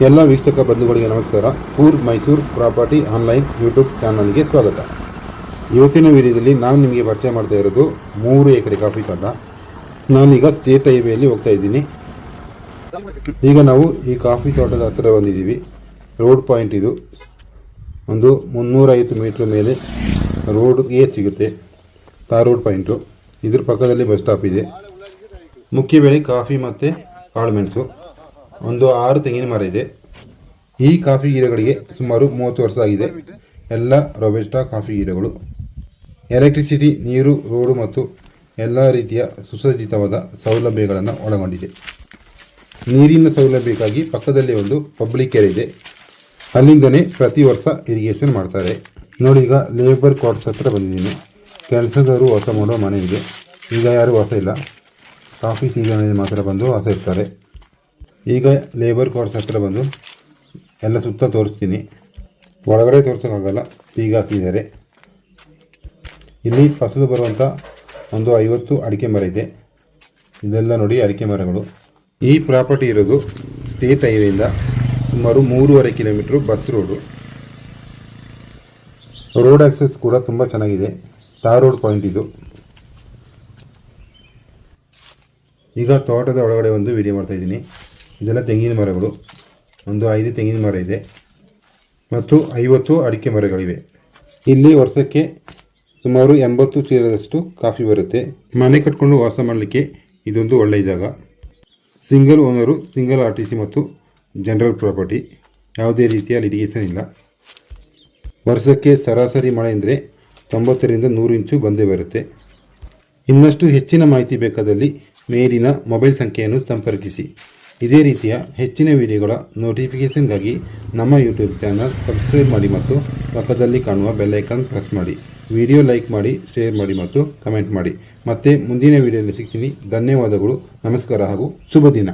ಎಲ್ಲ ವೀಕ್ಷಕ ಬಂಧುಗಳಿಗೆ ನಮಸ್ಕಾರ. Coorg Mysuru property online YouTube ಚಾನಲ್ಗೆ ಸ್ವಾಗತ. ಇವತ್ತಿನ ವಿಡಿಯೋದಲ್ಲಿ ನಾನು ನಿಮಗೆ ಪರಿಚಯ ಮಾಡ್ತಾ ಇರೋದು 3 ಎಕರೆ ಕಾಫಿ ತೋಟ. ನಾನೀಗ ಸ್ಟೇಟ್ ಹೈವೇಯಲ್ಲಿ ಹೋಗ್ತಾ ಇದ್ದೀನಿ. ಈಗ ನಾವು ಈ ಕಾಫಿ ತೋಟದ ಹತ್ತಿರ ಬಂದಿದ್ದೀವಿ. ರೋಡ್ ಪಾಯಿಂಟ್ ಇದು. ಒಂದು 350 ಮೀಟರ್ ಮೇಲೆ ರೋಡ್ಗೆ ಸಿಗುತ್ತೆ. Tar road point. ಇದ್ರ ಪಕ್ಕದಲ್ಲಿ ಬಸ್ ಸ್ಟಾಪ್ ಇದೆ. ಮುಖ್ಯ ಬೆಳೆ ಕಾಫಿ ಮತ್ತು ಕಾಳುಮೆಣಸು. ಒಂದು 6 ತೆಂಗಿನ ಮರ ಇದೆ. ಈ ಕಾಫಿ ಗಿಡಗಳಿಗೆ ಸುಮಾರು 30 ವರ್ಷ ಆಗಿದೆ. ಎಲ್ಲ ರೋಬಸ್ಟಾ ಕಾಫಿ ಗಿಡಗಳು. ಎಲೆಕ್ಟ್ರಿಸಿಟಿ, ನೀರು, ರೋಡು ಮತ್ತು ಎಲ್ಲ ರೀತಿಯ ಸುಸಜ್ಜಿತವಾದ ಸೌಲಭ್ಯಗಳನ್ನು ಒಳಗೊಂಡಿದೆ. ನೀರಿನ ಸೌಲಭ್ಯಕ್ಕಾಗಿ ಪಕ್ಕದಲ್ಲಿ ಒಂದು ಪಬ್ಲಿಕ್ ಕೆರೆ ಇದೆ. ಅಲ್ಲಿಂದನೇ ಪ್ರತಿ ವರ್ಷ ಇರಿಗೇಷನ್ ಮಾಡ್ತಾರೆ. ನೋಡಿ, ಈಗ ಲೇಬರ್ ಕ್ವಾರ್ಟರ್ಸ್ ಹತ್ರ ಬಂದಿದ್ದೀನಿ. ಕೆಲಸದವರು ವಾಸ ಮಾಡೋ ಮನೆ ಇದೆ. ಈಗ ಯಾರು ವಾಸ ಇಲ್ಲ. ಕಾಫಿ ಸೀಸನಲ್ಲಿ ಮಾತ್ರ ಬಂದು ವಾಸ ಇರ್ತಾರೆ. ಈಗ ಲೇಬರ್ ಕ್ವಾರ್ಟರ್ಸ್ ಹತ್ರ ಬಂದು ಎಲ್ಲ ಸುತ್ತ ತೋರಿಸ್ತೀನಿ. ಒಳಗಡೆ ತೋರಿಸೋಕ್ಕಾಗಲ್ಲ, ಈಗ ಹಾಕಿದ್ದಾರೆ. ಇಲ್ಲಿ ಫಸಲು ಬರುವಂಥ ಒಂದು 50 ಅಡಿಕೆ ಮರ ಇದೆ. ಇದೆಲ್ಲ ನೋಡಿ ಅಡಿಕೆ ಮರಗಳು. ಈ ಪ್ರಾಪರ್ಟಿ ಇರೋದು ಸ್ಟೇಟ್ ಹೈವೇಯಿಂದ ಸುಮಾರು 3.5 kilometre bus road. Road access ಕೂಡ ತುಂಬ ಚೆನ್ನಾಗಿದೆ. ತಾರ್ ರೋಡ್ ಪಾಯಿಂಟ್ ಇದು. ಈಗ ತೋಟದ ಒಳಗಡೆ ಒಂದು ವಿಡಿಯೋ ಮಾಡ್ತಾಯಿದ್ದೀನಿ. ಇದೆಲ್ಲ ತೆಂಗಿನ ಮರಗಳು. ಒಂದು 5 ತೆಂಗಿನ ಮರ ಇದೆ ಮತ್ತು 50 ಅಡಿಕೆ ಮರಗಳಿವೆ. ಇಲ್ಲಿ ವರ್ಷಕ್ಕೆ ಸುಮಾರು 80 ಚೀಲದಷ್ಟು ಕಾಫಿ ಬರುತ್ತೆ. ಮನೆ ಕಟ್ಕೊಂಡು ವಾಸ ಮಾಡಲಿಕ್ಕೆ ಇದೊಂದು ಒಳ್ಳೆಯ ಜಾಗ. ಸಿಂಗಲ್ ಓನರು, ಸಿಂಗಲ್ RTC ಮತ್ತು ಜನರಲ್ ಪ್ರಾಪರ್ಟಿ. ಯಾವುದೇ ರೀತಿಯ ಲಿಟಿಗೇಷನ್ ಇಲ್ಲ. ವರ್ಷಕ್ಕೆ ಸರಾಸರಿ ಮಳೆ ಅಂದರೆ 90 ರಿಂದ 100 ಇಂಚು ಬಂದೇ ಬರುತ್ತೆ. ಇನ್ನಷ್ಟು ಹೆಚ್ಚಿನ ಮಾಹಿತಿ ಬೇಕಾದಲ್ಲಿ ಮೇಲಿನ ಮೊಬೈಲ್ ಸಂಖ್ಯೆಯನ್ನು ಸಂಪರ್ಕಿಸಿ. ಇದೇ ರೀತಿಯ ಹೆಚ್ಚಿನ ವಿಡಿಯೋಗಳ ನೋಟಿಫಿಕೇಷನ್ಗಾಗಿ ನಮ್ಮ ಯೂಟ್ಯೂಬ್ ಚಾನಲ್ ಸಬ್ಸ್ಕ್ರೈಬ್ ಮಾಡಿ ಮತ್ತು ಪಕ್ಕದಲ್ಲಿ ಕಾಣುವ ಬೆಲ್ ಐಕಾನ್ ಪ್ರೆಸ್ ಮಾಡಿ. ವಿಡಿಯೋ ಲೈಕ್ ಮಾಡಿ, ಶೇರ್ ಮಾಡಿ ಮತ್ತು ಕಮೆಂಟ್ ಮಾಡಿ. ಮತ್ತೆ ಮುಂದಿನ ವಿಡಿಯೋದಲ್ಲಿ ಸಿಗ್ತೀನಿ. ಧನ್ಯವಾದಗಳು, ನಮಸ್ಕಾರ ಹಾಗೂ ಶುಭ ದಿನ.